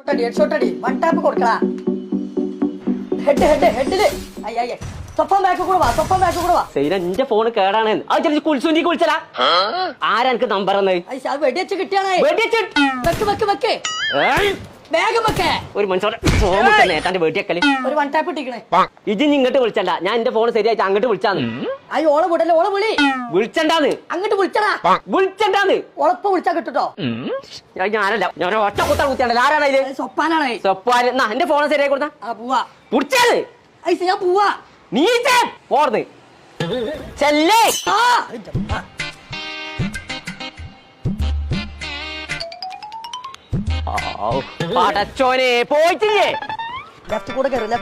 ഹെഡ്ഷോട്ടടി one tap കൊടുക്കടാ ഹെഡില് അയ്യ സ്വപ്പം back കൂടെ വാ എന്റെ ഫോണ് കേടാണ് കുൽസുണ്ടി കുളിച്ചലാ ആരാ എനിക്ക് നമ്പർ അത് വെടിവെച്ച് കിട്ടിയാണേ വെക്ക് വേഗം വെക്കേ ഒരു മനുഷ്യന്റെ നേട്ടാന്റെ വീട്ടിയക്കല് ഒരു വൺ ടാപ്പ് ഇട്ടിക്കണേ ഇത് ഇങ്ങോട്ട് വിളിച്ചണ്ട ഞാൻ എന്റെ ഫോൺ ശരിയായിട്ട് അങ്ങോട്ട് വിളിച്ചാന്ന് അയ്യ ഓളെ വിടല്ലേ ഓളെ വിളി വിളിച്ചണ്ടാന്ന് അങ്ങോട്ട് വിളിച്ചടാ വിളിച്ചണ്ടാന്ന് ഉളപ്പ് വിളിച്ചാ കിട്ടോ ഞാനല്ല ഞാൻ ഒറ്റ കുത്താൻ കുത്തിയാണ്ടല്ലോ ആരാണ് സ്വപ്പാനാണേ സ്വപ്പാല് എന്നാ എന്റെ ഫോൺ ശരിയായി കൊടുത്താ പോവാ കുടിച്ചാത് ഞാൻ പോവാ നീ പോർന്ന് ചെല്ലേ പടച്ചോനെ പോയിട്ടില്ലേ ലെഫ്റ്റ്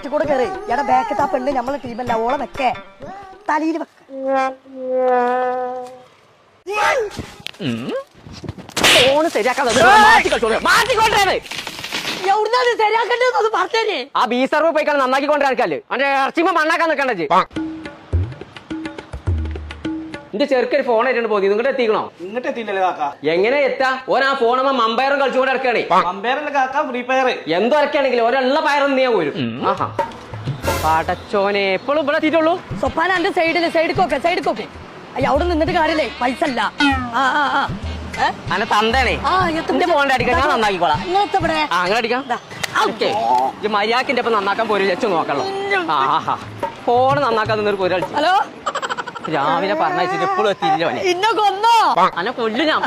കൂടെ കയറി എടാ ബാക്ക് ആ പെണ്ണ് നമ്മളെ ടീമല്ല ഓളെ വെക്കേ തലയിൽ ഫോണ് ശരിയാക്കാൻ മാറ്റിക്കൊണ്ടേ ശരിയാക്കണ്ടെന്ന് പറഞ്ഞേ ആ ബി സർവ് പോയിക്കാണ് നന്നാക്കിക്കൊണ്ടിരിക്കല്ലേ അവന്റെ ഇറച്ചിമ മണ്ണാക്കാൻ നിൽക്കണ്ടേ എന്റെ ചെറുക്കൊരു ഫോൺ ആയിട്ടുണ്ട് പോയി നിങ്ങോട്ട് എത്തിക്കണോ ഇങ്ങോട്ട് എത്തിയില്ലേ കാക്ക എങ്ങനെ എത്താ ഓൻ ആ ഫോണുമ്പോ മമ്പയറും കളിച്ചുകൊണ്ട് ഇറക്കണേ അമ്പയറല്ലേ കാക്ക ഫ്രീ ഫയർ എന്തോ ഇറക്കുകയാണെങ്കിലും ഒരെള്ള പയറും നീ പോരും ആഹാ പടച്ചോനെ എപ്പോഴും ഇവിടെ എത്തിയിട്ടുള്ളൂ സ്വപ്പാന എന്റെ സൈഡിക്കൊക്കെ അയ്യ അവിടെ നിന്നിട്ട് കാര്യല്ലേ പൈസ അല്ല അന്നെ തന്തേണേ എന്റെ ഫോണിന്റെ അടിക്കാൻ ഞാൻ നന്നാക്കിക്കോളാം അങ്ങനെ അടിക്കാം ഓക്കെ ഇത് മര്യാദക്കിന്റെ ഒപ്പം നന്നാക്കാൻ പോരും വെച്ച് നോക്കണല്ലോ ആഹാ ഫോണ് നന്നാക്കാൻ നിന്നൊരു പോരാ ഹലോ രാവിലെ പറഞ്ഞിട്ട് എപ്പോഴും എത്തിയില്ലോ ഇന്നെ കൊന്നോ അന്നെ കൊല്ലു ഞാൻ